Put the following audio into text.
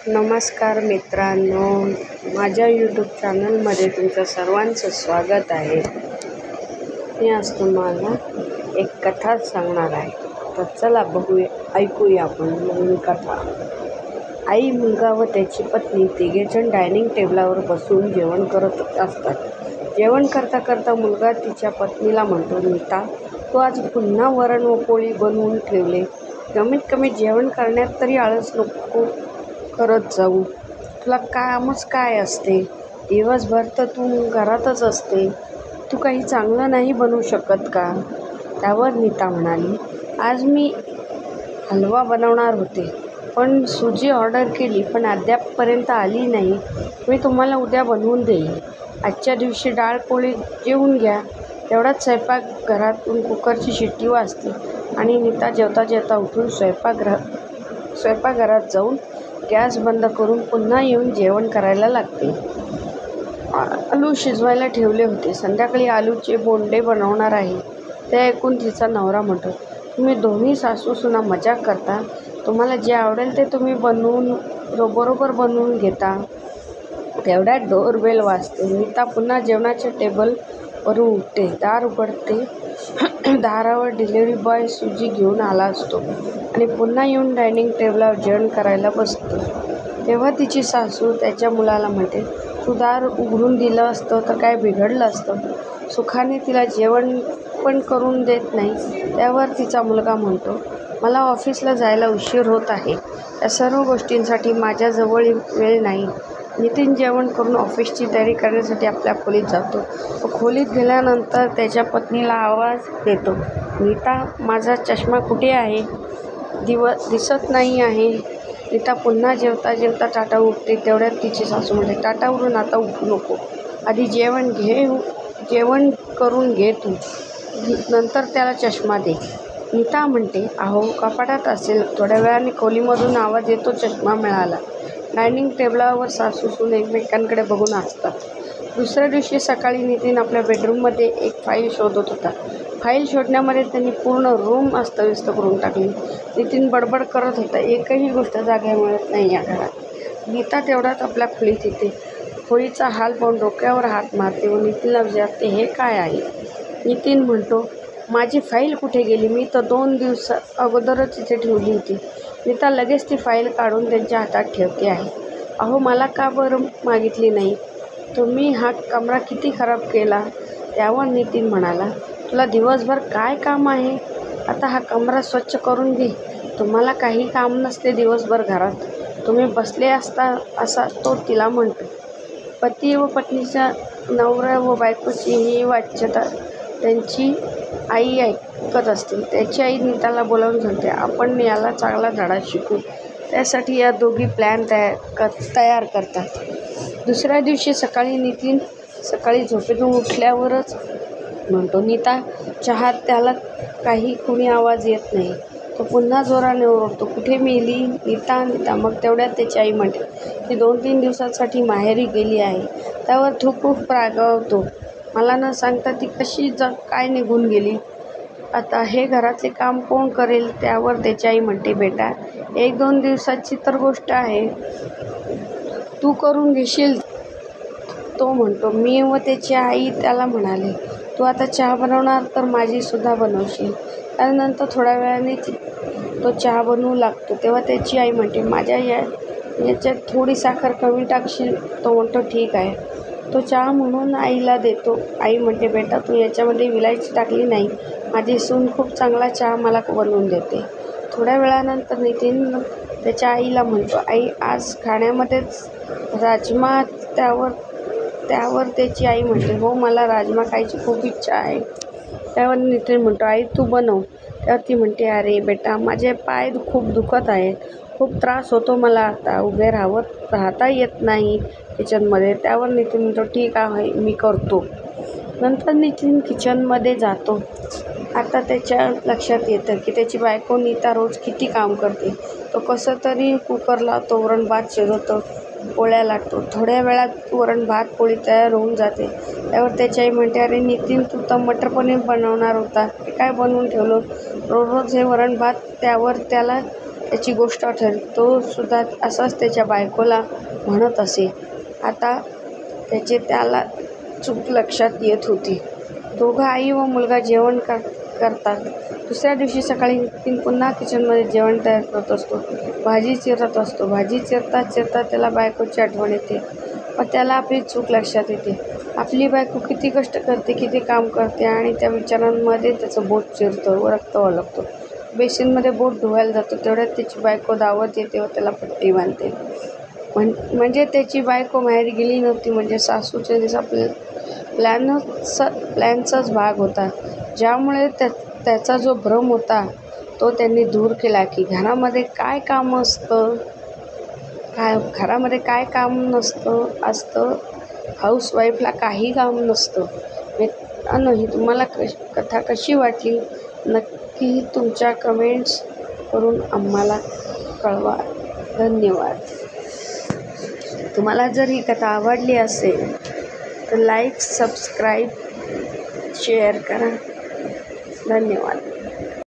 नमस्कार मित्रांनो, माझ्या यूट्यूब चॅनलमध्ये तुमचं सर्वांचं स्वागत आहे. मी आज तुम्हाला एक कथा सांगणार आहे. तर चला ऐकूया आपण नवीन कथा. आई, मुलगा व त्याची पत्नी तिघेजण डायनिंग टेबलावर बसून जेवण करत असतात. जेवण करता करता मुलगा तिच्या पत्नीला म्हणतो, नीता, तू आज पुन्हा वरण व पोळी बनवून ठेवले. कमीत कमी जेवण करण्यात तरी आळस नको करत जाऊ. तुला कामच काय असते? दिवसभर तर तू घरातच असते. तू काही चांगलं नाही बनवू शकत का? त्यावर नीता म्हणाली, आज मी हलवा बनवणार होते, पण सुजी ऑर्डर केली पण अद्यापपर्यंत आली नाही. मी तुम्हाला उद्या बनवून देईन. आजच्या दिवशी डाळ पोळी जेवून घ्या. तेवढाच स्वयंपाकघरातून कुकरची शिट्टी वाजते आणि नीता जेवता जेवता उठून स्वयंपाकघरात जाऊन गॅस बंद करून पुन्हा येऊन जेवण करायला लागते. आलू शिजवायला ठेवले होते. संध्याकाळी आलूचे बोंडे बनवणार आहे. ते ऐकून तिचा नवरा म्हणतो, तुम्ही दोन्ही सासू-सुना मजाक करता. तुम्हाला जे आवडेल ते तुम्ही बरोबर बनवून घेता. तेवढ्यात डोरबेल वाजते. नीता पुन्हा जेवणाच्या टेबलवरून उठते. दार उघडते. दारावर डिलिव्हरी बॉय सुजी घेऊन आला असतो आणि पुन्हा येऊन डायनिंग टेबलावर जेवण करायला बसतो. तेव्हा तिची सासू त्याच्या मुलाला म्हणते, तू दार उघडून दिलं असतं तर काय बिघडलं असतं? सुखाने तिला जेवण पण करून देत नाही. त्यावर तिचा मुलगा म्हणतो, मला ऑफिसला जायला उशीर होत आहे. या सर्व गोष्टींसाठी माझ्याजवळ वेळ नाही. नितीन जेवण करून ऑफिसची तयारी करण्यासाठी आपल्या खोलीत जातो. तो खोलीत गेल्यानंतर त्याच्या पत्नीला आवाज देतो, नीता, माझा चष्मा कुठे आहे? दिसत नाही आहे. नीता पुन्हा जेवता जेवता टाटा उठते. तेवढ्यात तिची सासू म्हणते, टाटावरून आता उठू नको. आधी जेवण करून घे तू, नंतर त्याला चष्मा दे. नीता म्हणते, अहो, कपाटात असेल. थोड्या वेळाने खोलीमधून आवाज येतो, चष्मा मिळाला. डायनिंग टेबलावर सासू-सून एकमेकांकडे बघून हसतात. दुसऱ्या दिवशी सकाळी नितीन आपल्या बेडरूममध्ये एक फाईल शोधत होता. फाईल शोधण्यामध्ये त्यांनी पूर्ण रूम अस्तव्यस्त करून टाकली. नितीन बडबड करत होता, एकही गोष्ट जागा मिळत नाही या घरात. नीता तेवढ्यात आपल्या खोलीत येते. खोलीचा हाल पाहून डोक्यावर हात मारते व नितीनला विचारते, हे काय आहे? नितीन म्हणतो, माझी फाईल कुठे गेली? मी तर 2 दिवस अगोदरच इथे ठेवली होती. नीता लगेच ती फाईल काढून त्यांच्या हातात ठेवते आहे. अहो, मला का बरं मागितली नाही? तुम्ही हा कमरा किती खराब केला. त्यावर नितीन म्हणाला, तुला दिवसभर काय काम आहे? आता हा कमरा स्वच्छ करून घे. तुम्हाला काही काम नसते दिवसभर घरात. तुम्ही बसले असता असा तो तिला म्हणतो. पती व पत्नीच्या, नवरा व बायकोची ही वाच्यता त्यांची आई ऐकत असते. त्याची आई नीताला बोलावून सांगते, आपण याला चांगला धडा शिकू. त्यासाठी या दोघी प्लॅन तयार करतात. दुसऱ्या दिवशी सकाळी नितीन झोपेतून उठल्यावरच म्हणतो, नीता, चहा. त्याला काही कुणी आवाज येत नाही. तो पुन्हा जोराने ओरडतो, कुठे मेली नीता? मग तेवढ्यात त्याची आई म्हणते, ती 2-3 दिवसांसाठी माहेरी गेली आहे. त्यावर तो खूप रागावतो. मला न सांगता ती कशी काय निघून गेली? आता हे घरातले काम कोण करेल? त्यावर त्याची आई म्हणते, बेटा, 1-2 दिवसाची तर गोष्ट आहे. तू करून घेशील. तो म्हणतो, मी व त्याची आई त्याला म्हणाले, तू आता चहा बनवणार तर माझी सुद्धा बनवशील. त्यानंतर थोड्या वेळाने तो चहा बनवू लागतो. तेव्हा त्याची आई म्हणते, माझ्या याच्यात थोडी साखर कमी टाकशील? तो म्हणतो, ठीक आहे. तो चहा म्हणून आईला देतो. आई म्हणते, बेटा, तू याच्यामध्ये विलायची टाकली नाही. माझी सून खूप चांगला चहा मला बनवून देते. थोड्या वेळानंतर नितीन त्याच्या आईला म्हणतो, आई, आज खाण्यामध्येच राजमा. त्यावर त्याची आई म्हणते, हो, मला राजमा खायची खूप इच्छा आहे. त्यावर नितीन म्हणतो, आई, तू बनव. त्यावर ती म्हणते, अरे बेटा, माझे पाय खूप दुखत आहेत. खूप त्रास होतो मला. आता उभे राहता येत नाही किचनमध्ये. त्यावर नितीन म्हणतो, ठीक आहे, मी करतो. नंतर नितीन किचनमध्ये जातो. आता त्याच्या लक्षात येतं की त्याची बायको नीता रोज किती काम करते. तो कसं तरी कुकर लावतो, वरण भात शिजवतो, पोळ्या लाटतो. थोड्या वेळात वरण भात पोळी तयार होऊन जाते. त्यावर त्याची आई म्हणते, अरे नितीन, तू तर मटर पनीर बनवणार होता. हे काय बनवून ठेवलं? रोज हे वरण भात. त्यावर त्याला त्याची गोष्ट आठवली. तो सुद्धा असाच त्याच्या बायकोला म्हणत असे. आता त्याला चूक लक्षात येत होती. दोघं आई व मुलगा जेवण करतात. दुसऱ्या दिवशी सकाळी नितीन पुन्हा किचनमध्ये जेवण तयार करत असतो. भाजी चिरत असतो. भाजी चिरता चिरता त्याला बायकोची आठवण येते व त्याला आपली चूक लक्षात येते. आपली बायको किती कष्ट करते, किती काम करते आणि त्या विचारांमध्ये त्याचं बोट चिरतं व रक्त ओलगतं. बेसिनमध्ये बोट धुवायला जातो तेवढ्यात त्याची बायको धावत येते व त्याला पट्टी बांधते. म्हणजे त्याची बायको माहेरी गेली नव्हती, म्हणजे सासूचा दिसा प्लॅनचाच भाग होता. ज्यामुळे त्याचा जो भ्रम होता तो त्यांनी दूर केला की घरामध्ये काय काम असतं, घरामध्ये काय काम असतं. हाऊसवाईफला काही काम नसतं. ही तुम्हाला कथा कशी वाटली नक्की तुमच्या कमेंट्स करून आम्हाला कळवा. धन्यवाद. तुम्हाला जर ही कथा आवडली असेल तर लाईक, सबस्क्राईब, शेअर करा. धन्यवाद.